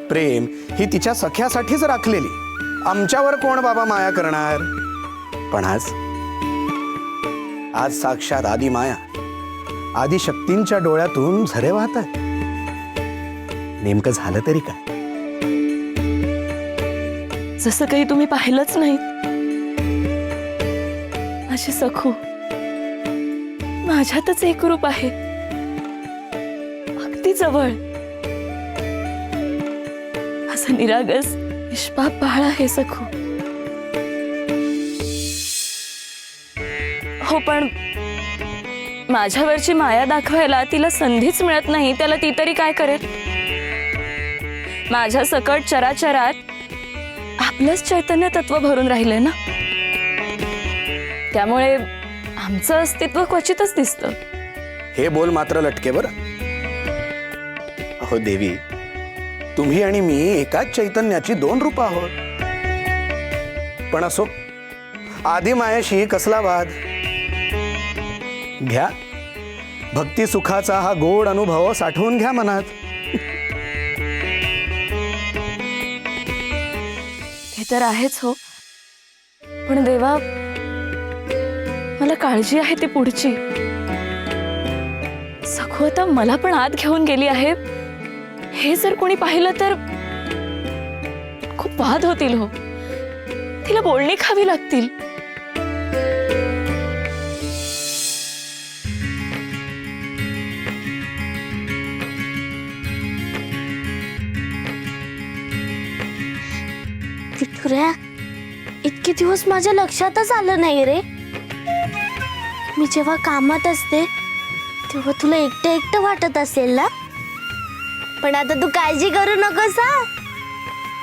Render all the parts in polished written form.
प्रेम ही तिच्या सख्यासाठीच राखलेली, आमच्यावर कोण बाबा माया करणार? पण आज साक्षात आदी माया, आदी शक्तींच्या डोळ्यातून झरे वाहतात. नेमकं झालं तरी काय? जसं काही तुम्ही पाहिलंच नाही. माझी सखू माझ्यातच एक रूप आहे, अगदी जवळ. असं निरागस निष्पाप बाळ आहे सखू. हो, पण माझ्यावरची माया दाखवायला तिला संधीच मिळत नाही. त्याला ती तरी काय करेल? माझ्या सकट चराचरात आपलंच चैतन्य तत्व भरून राहिले ना, त्यामुळे आमचं अस्तित्व क्वचितच दिसतं. हे बोल मात्र लटके बरं. अहो देवी, तुम्ही आणि मी एकाच चैतन्याची दोन रूप आहोत. पण असो, आदी मायाशी कसला वाद? घ्या, भक्ती सुखाचा हा गोड अनुभव साठवून घ्या मनात. हे तर आहेच हो, पण देवा, मला काळजी आहे ती पुढची. सखू आता मला पण आत घेऊन गेली आहे. हे जर कोणी पाहिलं तर खूप वाद होतील हो. तिला बोलणी खावी लागतील. विठुऱ्या, इतके दिवस माझ्या लक्षातच आलं नाही रे. मी जेव्हा कामात असते तेव्हा तुला एकटं एकटं वाटत असेल ना. पण आता तू काळजी करू नकोस हा.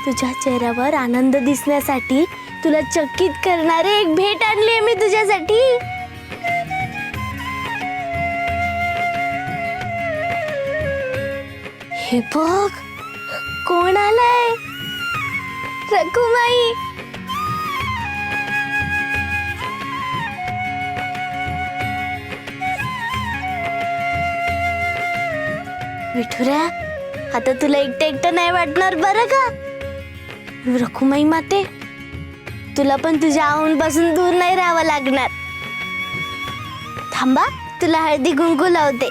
तुझ्या चेहऱ्यावर आनंद दिसण्यासाठी तुला चकित करणारे एक भेट आणली मी तुझ्यासाठी. हे बघ, कोण आलंय? रखुमाई. विठुऱ्या, आता तुला एकटं एकटं नाही वाटणार बरं का. रखुमाई माते, तुला पण तुझ्या आऊंपासून दूर नाही राहावं लागणार. थांबा, तुला हळदी कुंकू लावते.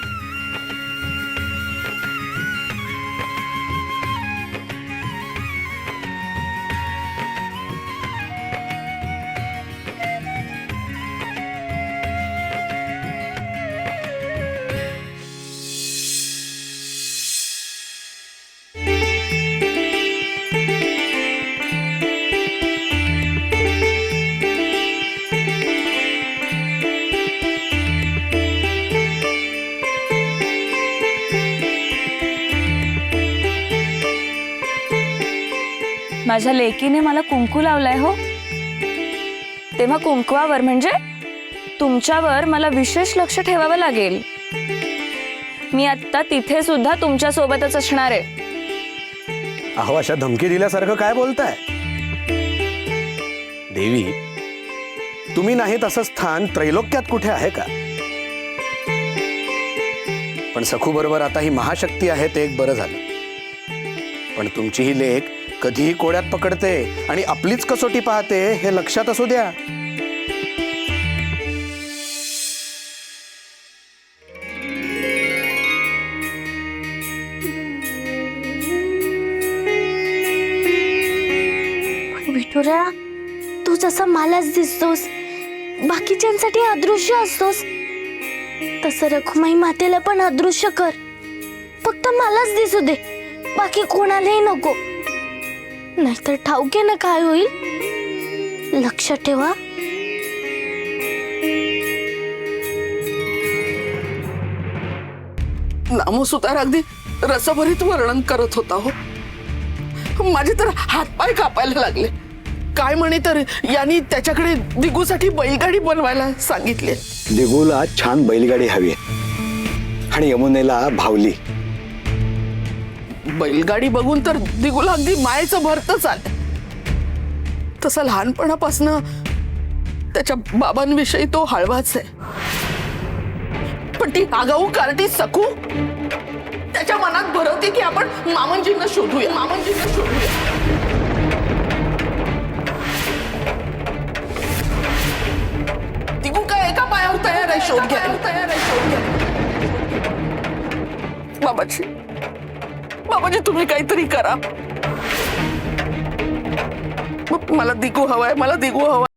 माझ्या लेकीने मला कुंकू लावलाय हो. तेव्हा कुंकवावर म्हणजे तुमच्यावर मला विशेष लक्ष ठेवावं लागेल. मी आता तिथे सुद्धा तुमच्या सोबतच असणार आहे. अहो, अशा धमकी दिल्यासारखं काय बोलताय? देवी, तुम्ही नाही तसं स्थान त्रैलोक्यात कुठे आहे का? पण सखू बरोबर आता ही महाशक्ती आहे ते एक बरं झालं. पण तुमची ही लेक कधीही कोड्यात पकडते आणि आपलीच कसोटी पाहते हे लक्षात असू द्या. विठुऱ्या, तू जसा मलाच दिसतोस, बाकीच्यांसाठी अदृश्य असतोस, तसं रखुमाई मातेला पण अदृश्य कर. फक्त मलाच दिसू दे, बाकी कोणालाही नको. नाहीतर ठाऊके ना काय होईल. लक्ष ठेवा. नामोसुतार अगदी रसभरीत वर्णन करत होता हो. माझे तर हातपाय कापायला लागले. काय म्हणे तर यांनी त्याच्याकडे दिगूसाठी बैलगाडी बनवायला सांगितले. दिगूला छान बैलगाडी हवी आणि यमुनेला भावली. बैलगाडी बघून तर दिगूला अगदी मायेचं भरतच आलं. तसं लहानपणापासनं त्याच्या बाबांविषयी तो हळवाच आहे. पण ती आगाऊ कार्टी सखू त्याच्या मनात भरवते की आपण मामंजींना शोधूया. दिगू काय एका पायावर तयार आहे शोध घ्या. बाबाजी तुम्ही काहीतरी करा. मला दिगू हवाय.